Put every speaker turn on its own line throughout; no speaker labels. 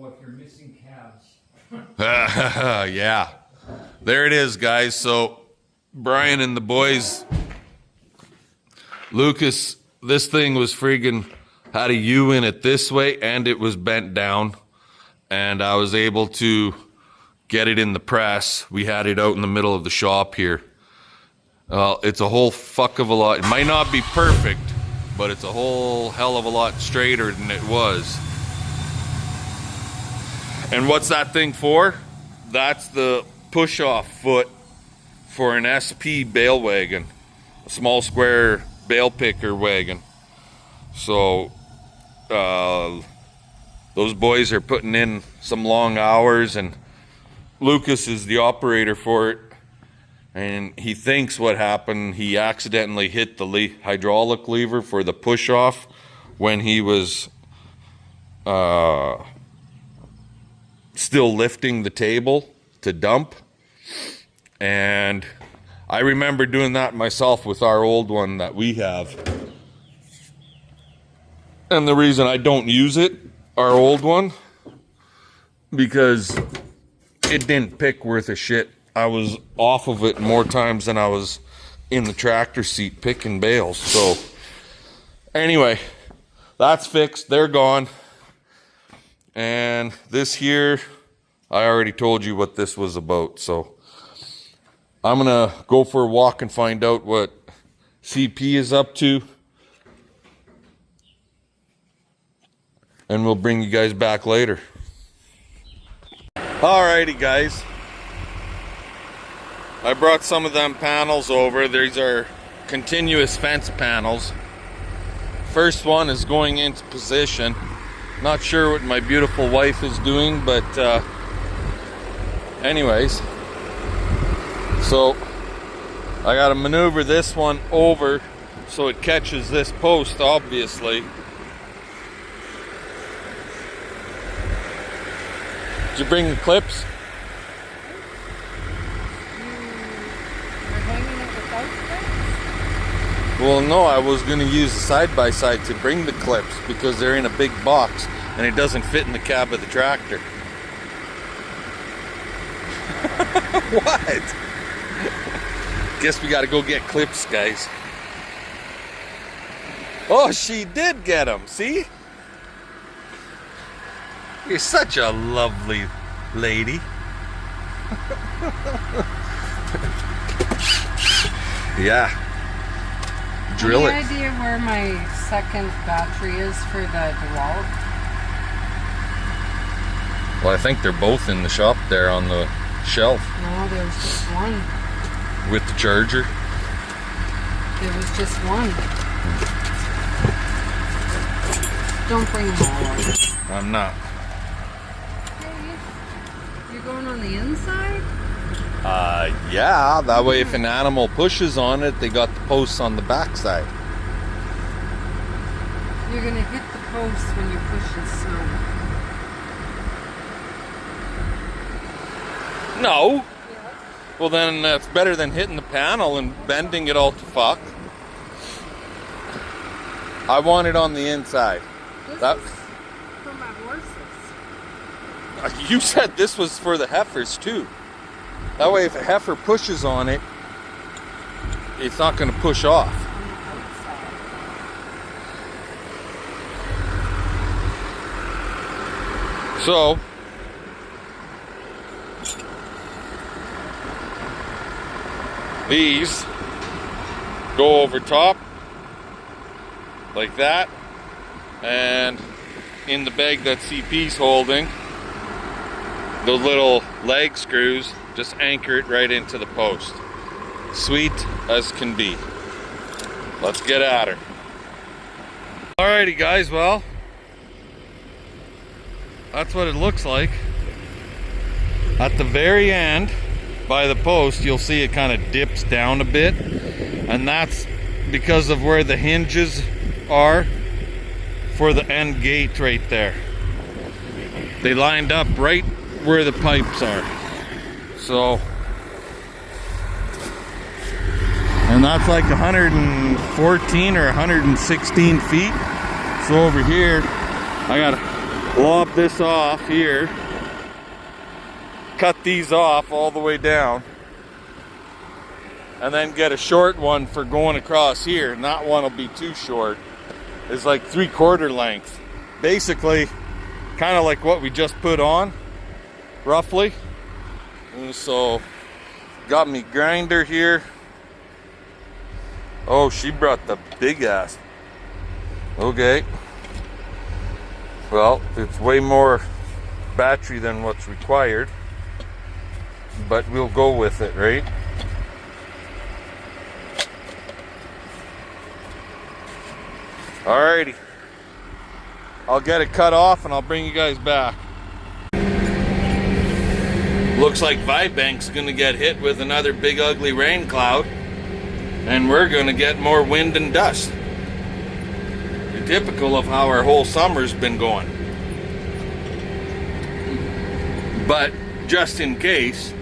Oh, if you're missing calves.
Yeah. There it is, guys. So Brian and the boys, Lucas, this thing was friggin' had a U in it this way and it was bent down. And I was able to get it in the press. We had it out in the middle of the shop here. It's a whole fuck of a lot. It might not be perfect, but it's a whole hell of a lot straighter than it was. And what's that thing for? That's the push-off foot for an SP bale wagon, a small square bale picker wagon. So those boys are putting in some long hours, and Lucas is the operator for it. And he thinks what happened, he accidentally hit the hydraulic lever for the push-off when he was still lifting the table to dump. And I remember doing that myself with our old one that we have. And the reason I don't use it, our old one, because it didn't pick worth a shit. I was off of it more times than I was in the tractor seat picking bales. So anyway, that's fixed. They're gone. And this here, I already told you what this was about. So I'm gonna go for a walk and find out what CP is up to. And we'll bring you guys back later. Alrighty, guys. I brought some of them panels over. These are continuous fence panels. First one is going into position. Not sure what my beautiful wife is doing, but anyways. So I gotta maneuver this one over so it catches this post, obviously. Did you bring the clips? Well, no, I was going to use the side-by-side to bring the clips because they're in a big box and it doesn't fit in the cab of the tractor. What? Guess we got to go get clips, guys. Oh, she did get them, see? You're such a lovely lady. Yeah. Drill it.
Any idea where my second battery is for the DeWalt?
Well, I think they're both in the shop there on the shelf.
No, there was just one.
With the charger?
There was just one. Don't bring them all over.
I'm not.
You're going on the inside?
Yeah, that way if an animal pushes on it, they got the posts on the backside.
You're gonna hit the post when you push the snow.
No.
Yes.
Well, then that's better than hitting the panel and bending it all to fuck. I want it on the inside.
This
That-
is for my horses.
You said this was for the heifers too. That way if a heifer pushes on it, it's not going to push off.
On the outside.
So, these go over top like that, and in the bag that CP's holding, those little leg screws just anchor it right into the post. Sweet as can be. Let's get at her. Alrighty guys, well, that's what it looks like. At the very end, by the post, you'll see it kind of dips down a bit, and that's because of where the hinges are for the end gate right there. They lined up right where the pipes are. So, and that's like 114 or 116 feet. So over here, I got lob this off here, cut these off all the way down, and then get a short one for going across here. And that one will be too short. It's like 3/4 length. Basically, kind of like what we just put on, roughly. And so, got me grinder here. Oh, she brought the big ass. Okay. Well, it's way more battery than what's required, but we'll go with it, right? Alrighty. I'll get it cut off and I'll bring you guys back. Looks like Vibank's gonna get hit with another big ugly rain cloud, and we're gonna get more wind and dust. Typical of how our whole summer's been going. But just in case,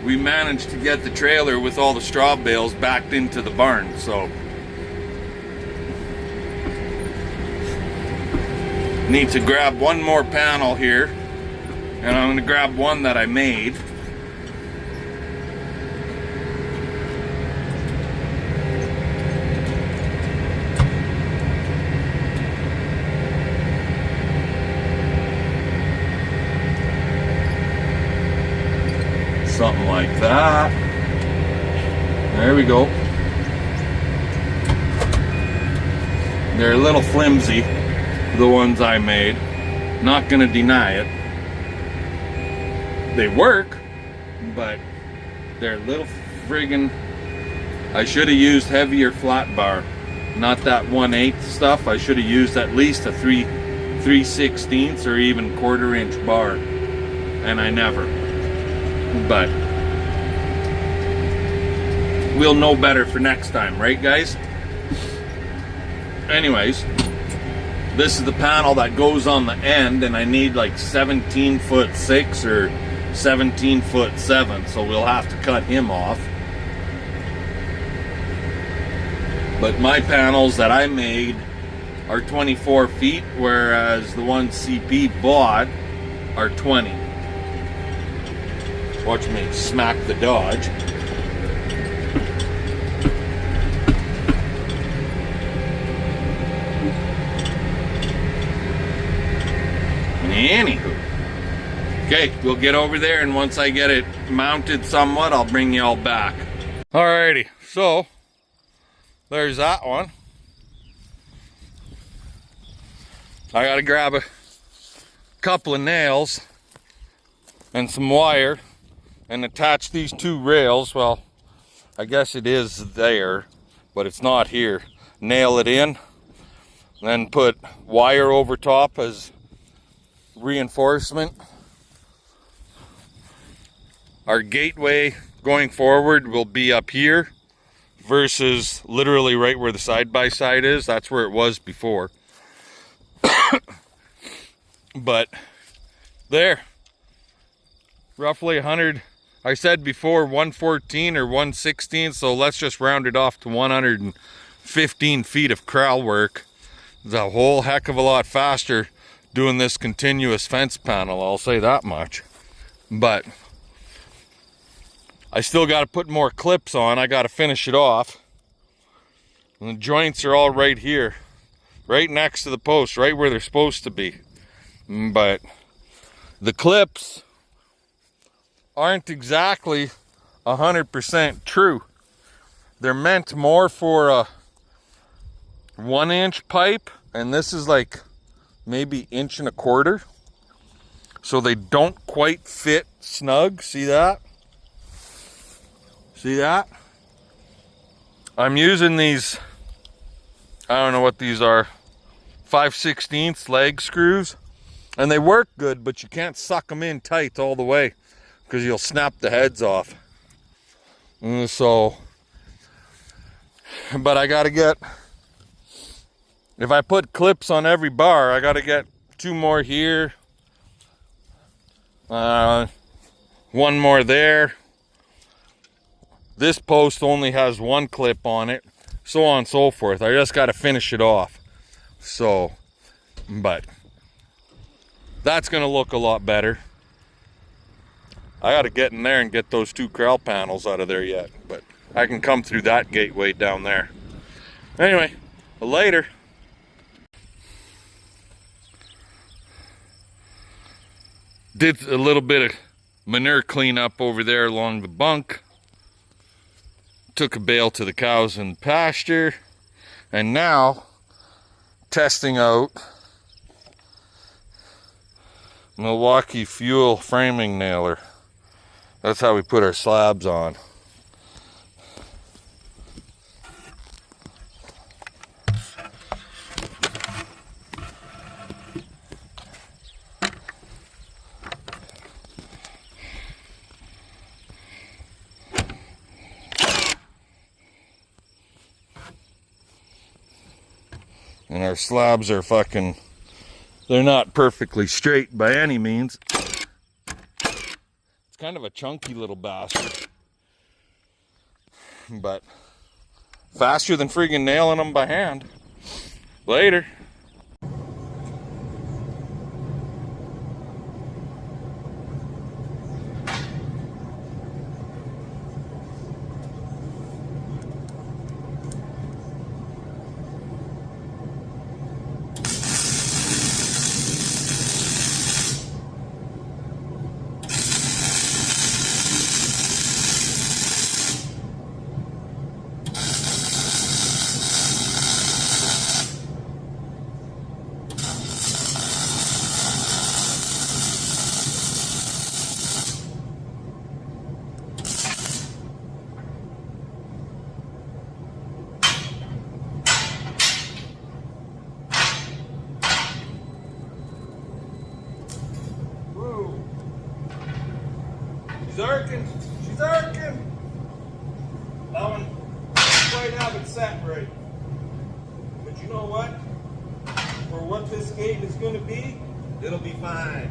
we managed to get the trailer with all the straw bales backed into the barn, so need to grab one more panel here, and I'm going to grab one that I made. Something like that. There we go. They're a little flimsy, the ones I made. Not gonna deny it. They work, but they're a little friggin'. I should have used heavier flat bar. Not that 1/8 stuff. I should have used at least a 3/16 or even 1/4 inch bar. And I never. But we'll know better for next time, right guys? Anyways, this is the panel that goes on the end, and I need like 17'6" or 17'7", so we'll have to cut him off. But my panels that I made are 24 feet, whereas the ones CP bought are 20. Watch me smack the Dodge. Anywho. Okay, we'll get over there, and once I get it mounted somewhat, I'll bring you all back. Alrighty, so there's that one. I gotta grab a couple of nails and some wire and attach these two rails. Well, I guess it is there, but it's not here. Nail it in, then put wire over top as reinforcement. Our gateway going forward will be up here versus literally right where the side-by-side is. That's where it was before. But there, roughly 100, I said before 114 or 116, so let's just round it off to 115 feet of corral work. It's a whole heck of a lot faster doing this continuous fence panel, I'll say that much. But I still got to put more clips on. I got to finish it off. And the joints are all right here, right next to the post, right where they're supposed to be. But the clips aren't exactly 100% true. They're meant more for a 1-inch pipe, and this is like maybe 1.25 inches. So they don't quite fit snug. See that? See that? I'm using these, I don't know what these are, 5/16 leg screws. And they work good, but you can't suck them in tight all the way because you'll snap the heads off. And so, but I gotta get, if I put clips on every bar, I gotta get 2 more here, 1 more there. This post only has 1 clip on it, so on and so forth. I just gotta finish it off. So, but That's gonna look a lot better. I gotta get in there and get those 2 corral panels out of there yet, but I can come through that gateway down there. Anyway, later. Did a little bit of manure cleanup over there along the bunk. Took a bale to the cows in pasture. And now, testing out Milwaukee Fuel framing nailer. That's how we put our slabs on. And our slabs are fucking, they're not perfectly straight by any means. It's kind of a chunky little bastard. But faster than friggin' nailing them by hand. Later. She's arcing. She's arcing. That one doesn't quite have it set right. But you know what? For what this gate is going to be, it'll be fine.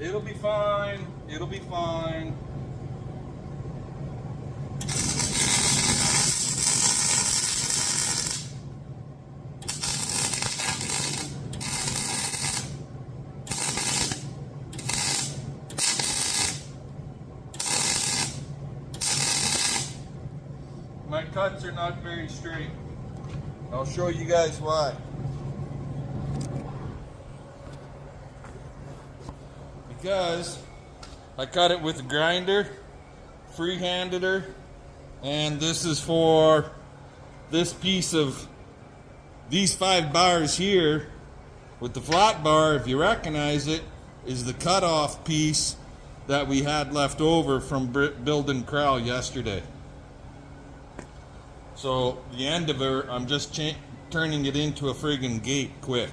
It'll be fine. It'll be fine. My cuts are not very straight. I'll show you guys why. Because I cut it with a grinder, free-handed her, and this is for this piece of these 5 bars here with the flat bar, if you recognize it, is the cutoff piece that we had left over from building corral yesterday. So the end of her, I'm just turning it into a friggin' gate quick.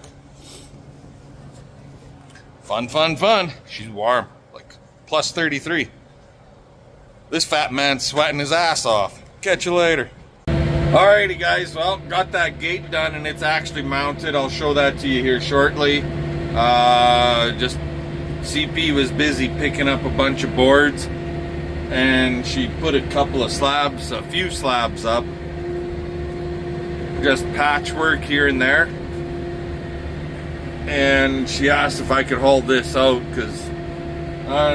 Fun, fun, fun. She's warm, like plus 33. This fat man's sweating his ass off. Catch you later. Alrighty guys, well, got that gate done and it's actually mounted. I'll show that to you here shortly. Just CP was busy picking up a bunch of boards and she put a couple of slabs, a few slabs up. Just patchwork here and there. And she asked if I could haul this out because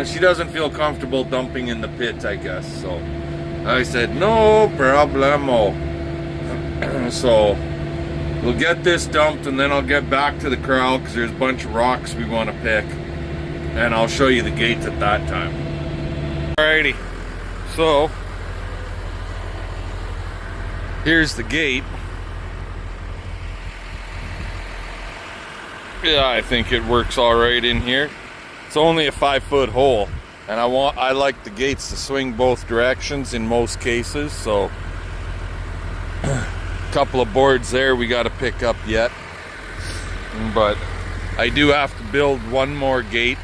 she doesn't feel comfortable dumping in the pit, I guess. So I said, no problemo. So we'll get this dumped and then I'll get back to the corral because there's a bunch of rocks we want to pick. And I'll show you the gates at that time. Alrighty, so here's the gate. Yeah, I think it works all right in here. It's only a 5-foot hole, and I like the gates to swing both directions in most cases. So, a couple of boards there we got to pick up yet, but I do have to build one more gate,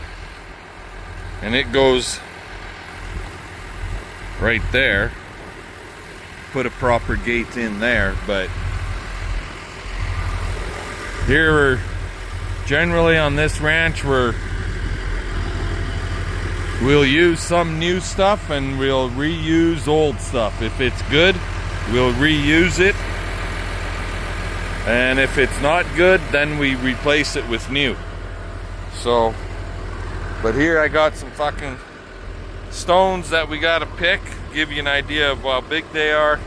and it goes right there. Put a proper gate in there, but here are generally on this ranch we'll use some new stuff and we'll reuse old stuff. If it's good, we'll reuse it. And if it's not good, then we replace it with new. So, but here I got some fucking stones that we gotta pick, give you an idea of how big they are.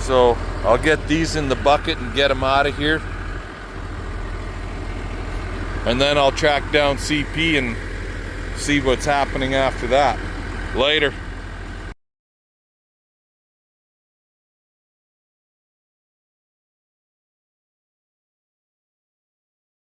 So I'll get these in the bucket and get them out of here. And then I'll track down CP and see what's happening after that. Later.